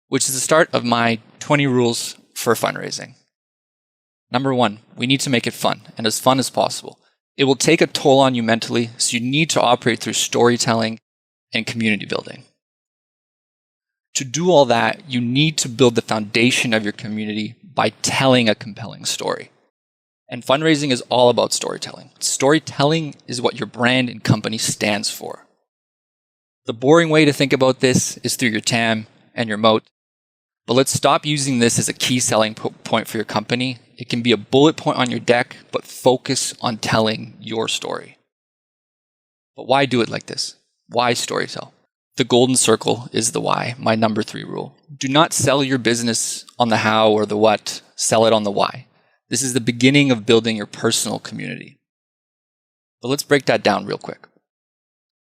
which is the start of my 20 rules for fundraising. Number 1, we need to make it fun and as fun as possible. It will take a toll on you mentally, so you need to operate through storytelling and community building. To do all that, you need to build the foundation of your community by telling a compelling story. And fundraising is all about storytelling. Storytelling is what your brand and company stands for. The boring way to think about this is through your TAM and your moat. But let's stop using this as a key selling point for your company. It can be a bullet point on your deck, but focus on telling your story. But why do it like this? Why storytell? The golden circle is the why, my number 3 rule. Do not sell your business on the how or the what, sell it on the why. This is the beginning of building your personal community. But let's break that down real quick.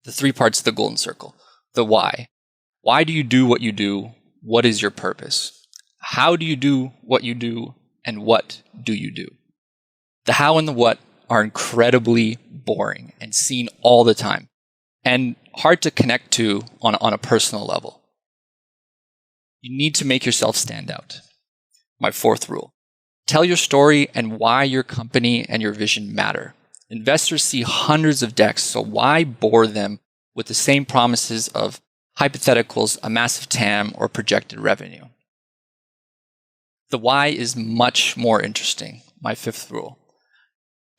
The 3 parts of the golden circle. The why. Why do you do what you do? What is your purpose? How do you do what you do? And what do you do? The how and the what are incredibly boring and seen all the time and hard to connect to on a personal level. You need to make yourself stand out. My 4th rule. Tell your story and why your company and your vision matter. Investors see hundreds of decks, so why bore them with the same promises of hypotheticals, a massive TAM, or projected revenue? The why is much more interesting. My 5th rule.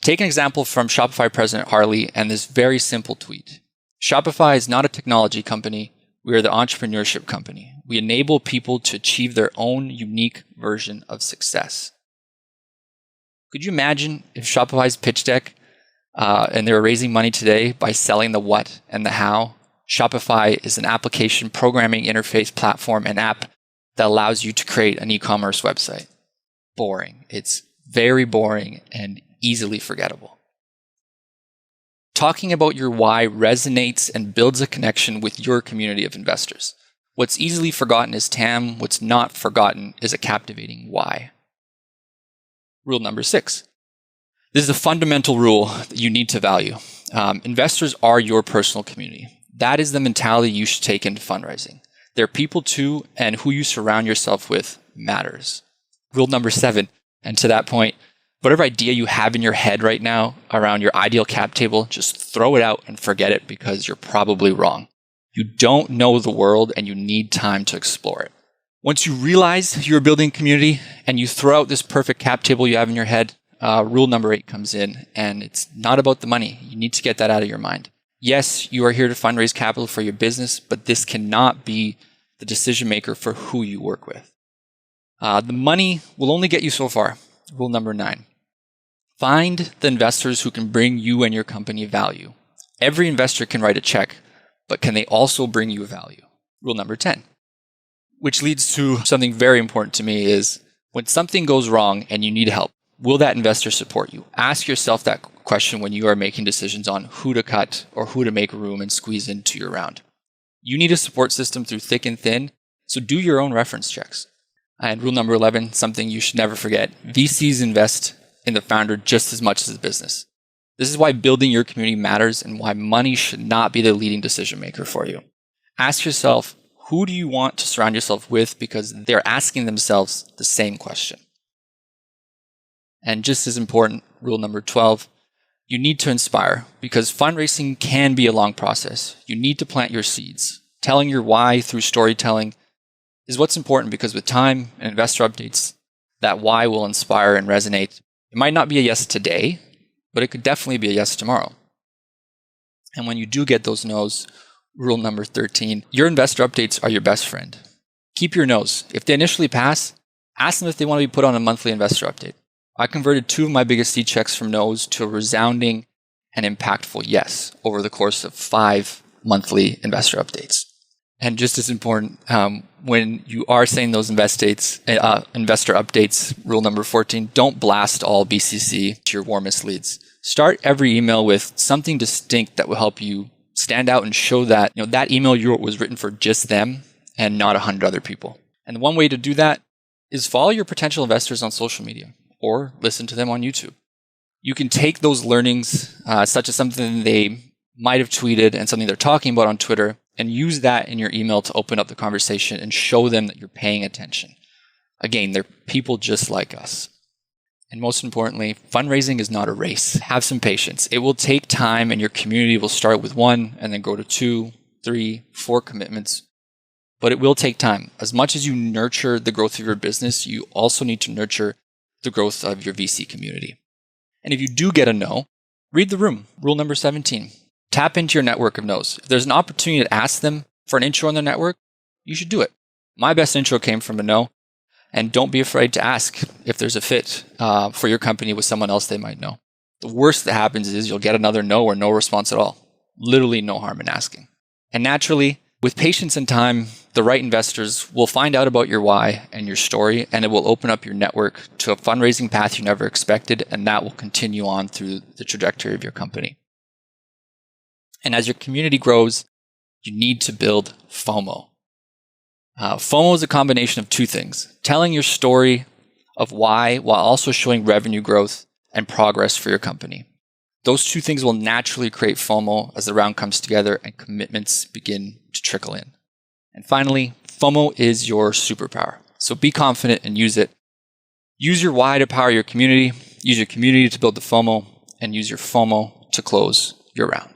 Take an example from Shopify President Harley and this very simple tweet. Shopify is not a technology company. We are the entrepreneurship company. We enable people to achieve their own unique version of success. Could you imagine if Shopify's pitch deck and they were raising money today by selling the what and the how? Shopify is an application programming interface platform and app that allows you to create an e-commerce website. Boring. It's very boring and easily forgettable. Talking about your why resonates and builds a connection with your community of investors. What's easily forgotten is TAM. What's not forgotten is a captivating why. Rule number 6. This is a fundamental rule that you need to value. Investors are your personal community. That is the mentality you should take into fundraising. They're people too, and who you surround yourself with matters. Rule number 7, and to that point, whatever idea you have in your head right now around your ideal cap table, just throw it out and forget it because you're probably wrong. You don't know the world and you need time to explore it. Once you realize you're building community and you throw out this perfect cap table you have in your head, rule number 8 comes in, and it's not about the money. You need to get that out of your mind. Yes, you are here to fundraise capital for your business, but this cannot be the decision maker for who you work with. The money will only get you so far. Rule number 9. Find the investors who can bring you and your company value. Every investor can write a check, but can they also bring you value? Rule number 10. Which leads to something very important to me is when something goes wrong and you need help, will that investor support you? Ask yourself that question when you are making decisions on who to cut or who to make room and squeeze into your round. You need a support system through thick and thin, so do your own reference checks. And rule number 11, something you should never forget. VCs invest in the founder just as much as the business. This is why building your community matters and why money should not be the leading decision maker for you. Ask yourself, who do you want to surround yourself with, because they're asking themselves the same question. And just as important, rule number 12, you need to inspire, because fundraising can be a long process. You need to plant your seeds. Telling your why through storytelling is what's important, because with time and investor updates, that why will inspire and resonate. It might not be a yes today, but it could definitely be a yes tomorrow. And when you do get those no's, rule number 13, your investor updates are your best friend. Keep your no's. If they initially pass, ask them if they want to be put on a monthly investor update. I converted 2 of my biggest seed checks from no's to a resounding and impactful yes over the course of 5 monthly investor updates. And just as important, when you are saying those investor updates, rule number 14, don't blast all BCC to your warmest leads. Start every email with something distinct that will help you stand out and show that that email you wrote was written for just them and not 100 other people. And one way to do that is follow your potential investors on social media or listen to them on YouTube. You can take those learnings, such as something they might have tweeted and something they're talking about on Twitter, and use that in your email to open up the conversation and show them that you're paying attention. Again, they're people just like us. And most importantly, fundraising is not a race. Have some patience. It will take time, and your community will start with 1 and then grow to 2, 3, 4 commitments. But it will take time. As much as you nurture the growth of your business, you also need to nurture the growth of your VC community. And if you do get a no, read the room. Rule number 17. Tap into your network of no's. If there's an opportunity to ask them for an intro in their network, you should do it. My best intro came from a no. And don't be afraid to ask if there's a fit for your company with someone else they might know. The worst that happens is you'll get another no or no response at all. Literally no harm in asking. And naturally, with patience and time, the right investors will find out about your why and your story, and it will open up your network to a fundraising path you never expected, and that will continue on through the trajectory of your company. And as your community grows, you need to build FOMO. FOMO is a combination of 2 things: telling your story of why while also showing revenue growth and progress for your company. Those 2 things will naturally create FOMO as the round comes together and commitments begin to trickle in. And finally, FOMO is your superpower. So be confident and use it. Use your why to power your community, use your community to build the FOMO, and use your FOMO to close your round.